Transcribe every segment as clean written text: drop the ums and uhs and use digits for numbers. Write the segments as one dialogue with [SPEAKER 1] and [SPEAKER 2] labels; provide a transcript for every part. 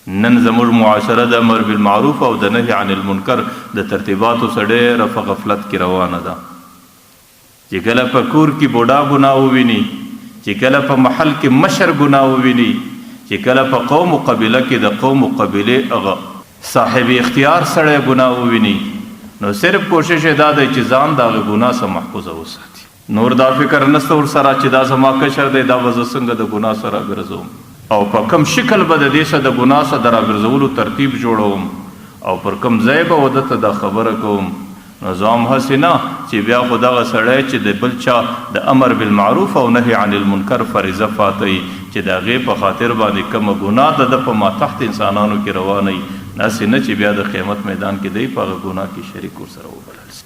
[SPEAKER 1] نن زموږ معاشره د امر بالمعروف او د نهي عن المنکر د ترتیباتو سره ډېره په غفلت کې روانه ده. چې کله په کور کې بوډا ګناه وویني، چې کله په محل کې مشر ګناه وویني، چې کله په قوم و قبیله کې د قوم و قبیلې هغه صاحب اختیار سره ګناه وویني، نو صرف کوشش یې دا دی چې ځان د هغه ګناه څخه محفوظه وساتي. نور دا فکر نشته ورسره چې دا زما کشر دی، دا به زه څنګه د ګناه سره راګرځوم او په کوم شکل به د دې څخه د ګناه څخه د راګرځولو ترتیب جوړوم او پر کوم ځای به ودته دا خبره کوم. نو زه هم هسې نه چې بیا خو دغه سړی چې د بل چا د امر بالمعروف او نهي عن المنکر فریضه فاتوي، چې د هغې په خاطر باندې کومه ګناه د په ماتحت انسانانو کې روانوي، داسې نه چې بیا د قیامت میدان کې دی په هغه ګناه کې شریک ورسره وبلل شي.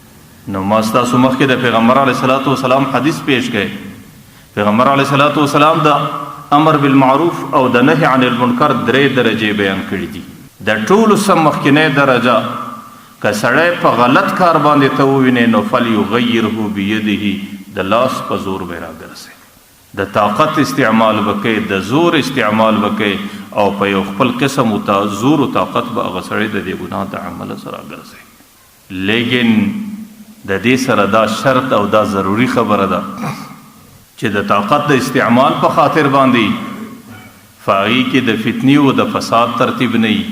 [SPEAKER 1] نو ما ستاسو مخکې د پیغمبر علیه الصلاة والسلام حدیث پیش کړی. پیغمبر علیه الصلاة والسلام د امر بالمعروف او د نهي عن المنکر 3 درجې بیان کړي دي. د ټولو سم مخکینۍ درجه که سړی په غلط کار باندې ته وویني نو فلیغیره بیده، د لاس په زور به راګرځئ، د طاقت استعمال وکړئ، د زور استعمال وکړئ او په یو خپل قسم زور و طاقت به هغه سړی د دې ګناه د عمله سره راګرځئ. لیکن د دې سره دا شرط او دا ضروري خبره ده چې د طاقت د استعمال په خاطر باندې فاغي کې د فتنې او د فساد ترتیب نه وي،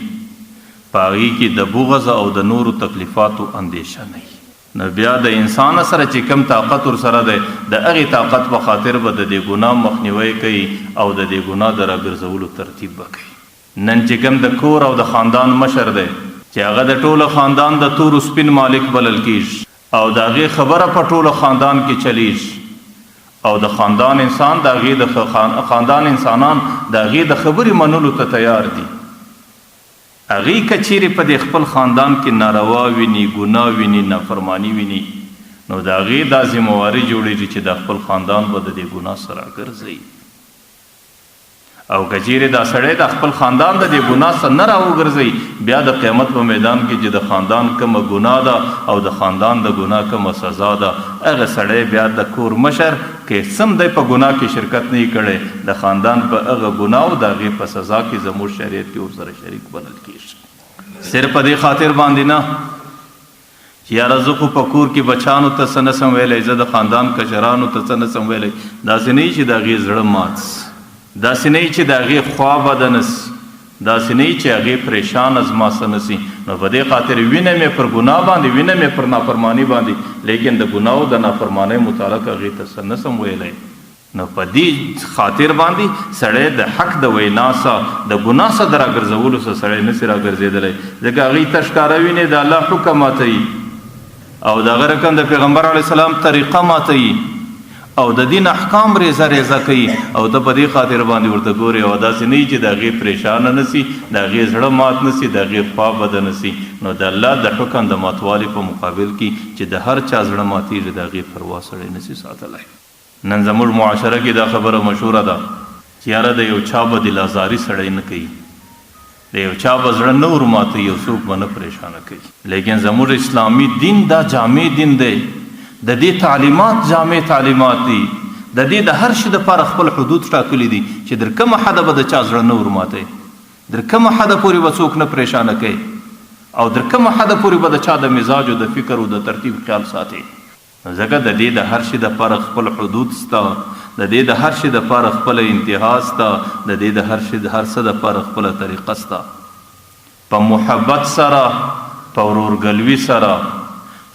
[SPEAKER 1] فاغي کې د بغض او د نورو تکلیفاتو اندیشه نه وي. نو بیا د انسان سره چې کم طاقت ورسره دی د هغې طاقت په خاطر به د دې ګناه مخنیوی کوي او د دې ګناه د راګرځولو ترتیب به کوي. نن چې کم د کور او د خاندان مشر دی چې هغه د ټوله خاندان د تور سپین مالک بلل کیږي او د هغې خبره په ټوله خاندان کې چلیږي او د خاندان انسان د هغې د خاندان انسانان د هغې د خبرې منلو ته تیار دي. هغې که چیرې په دې خپل خاندان کې ناروا ویني، ګناه ویني، نافرماني ویني، نو د هغې دا ذمواري جوړېږي چې د خپل خاندان به د دې ګناه سره راګرځوي. او که چیرې دا سړی د خپل خاندان د دې ګناه څخه نه راوګرځوي، بیا د قیامت په میدان کې چې د خاندان کومه ګناه ده او د خاندان د ګناه کومه سزا ده، هغه سړی بیا د کور مشر که سم دی په ګناه کې شرکت نه کړی، د خاندان په هغه ګناه او د هغې په سزا کې زموږ شریعت کې ورسره شریک بلل کېږي. صرف په دې خاطر باندې نه چې یاره زه خو په کور کې بچیانو ته څه نه سم ویلی، زه د خاندان کشرانو ته څه نه سم ویلی، داسې نه وي چې د هغې زړه مات سي، داسې نه وي چې د هغې خوا بده نه سي، داسې نه وي چې هغې پریشانه زما څه نه سي. نو په دې خاطر وینه مې پر ګناه باندې، وینه مې پر نافرماني باندې، لیکن د ګناه او د نافرمانۍ متعلق هغې ته څه نه سم ویلی. نو په دې خاطر باندې سړی د حق د وینا څخه د ګناه څخه د راګرځولو څخه سړی نسي راګرځېدلی، ځکه هغې ته ښکاره وینې د الله حکم ماتوي او د هغه رقم د پیغمبر علیه السلام طریقه ماتوي او د دین احکام ریزه ریزه کوي او ته په دې خاطر باندې ورته ګورې او داسې نه وي چې د هغې پریشانه نه سي، د هغې زړه مات نه سي، د هغې خوا بده نه سي. نو د الله د حکم د ماتوالي په مقابل کې چې د هر چا زړه ماتېږي د هغې پروا سړی نه سي ساتلی. نن زموږ معاشره کې دا خبره مشهوره ده چې یاره د یو چا به دلازاري سړی نه کوي، د یو چا به زړه نه ورماتوي، یو څوک به نه پریشانه کوي. لیکن زموږ اسلامي دین دا جامع دین دی، د دې تعلیمات جامع تعلیمات دي، د دې د هر شي دپاره خپل حدود ټاکلي دي چې در کومه حده به د چا زړه نه ورماتوي، در کومه حده پورې به څوک نه پریشانه کوي او در کومه حده پورې به د چا د مزاج او د فکر او د ترتیب خیال ساتي. ځکه د دې د هر شي دپاره خپل حدود سته، د دې د هر شي دپاره خپله انتها سته، د دې د هر شي د هر څه دپاره خپله طریقه سته. په محبت سره، په ورورګلوي سره،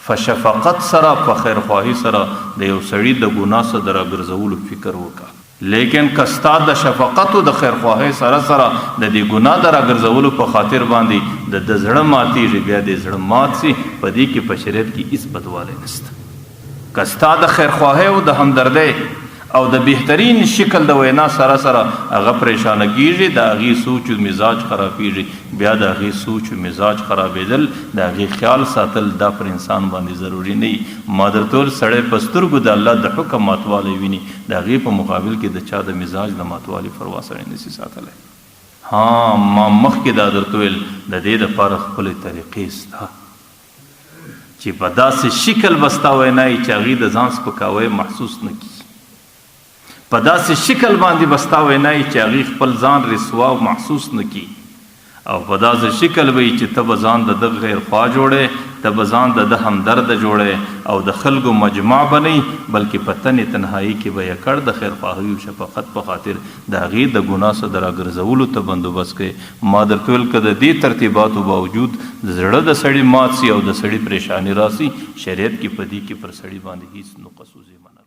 [SPEAKER 1] په شفقت سره، په خیرخواهي سره د یو سړي د ګناه څخه د راګرځولو فکر وکړه. لیکن که ستا د شفقت او د خیرخواهۍ سره سره د دې ګناه د راګرځولو په خاطر باندې د زړه ماتېږي، بیا د زړه مات سي، په دې کې په شریعت کې هېڅ بدوالی نشته. که ستا د خیرخواهۍ او د همدردۍ او د بهترین شکل د وینا سره سره هغه پریشانه کېږي، د هغې سوچ و مزاج خرابېږي، بیا د هغې سوچ و مزاج خرابېدل، د هغې خیال ساتل دا پر انسان باندې ضروري نه وي. ما درته ویل سړی په سترګو د الله د حکم ماتوالی ویني، د هغې په مقابل کې د چا د مزاج د ماتوالي پروا سړی نسي ساتلی. ما مخکې دا درته ویل د دې دپاره خپلې طریقې سته چې په داسې شکل به ستا وینا وي چې هغې د ځان سپکاوی محسوس نه کړي، په داسې شکل باندې به ستا وینا وي چې هغې خپل ځان رسوا محسوس نه کړي، او په داسې شکل وي چې ته به ځان د ده غیر خوا جوړې، ته به ځان د ده همدرده جوړې او د خلکو مجمع به نه بلکې په تنې تنهایي کې به یې کړ د خیر خواهي او شفقت په خاطر د هغې د ګناه څخه د راګرځولو ته بندوبست کوي. ما درته ویل که د دې ترتیباتو باوجود د زړه د سړي مات سي او د سړي پریشاني راسي، شریعت کې په دې کې پر سړي باندې هیڅ نقص و زیمه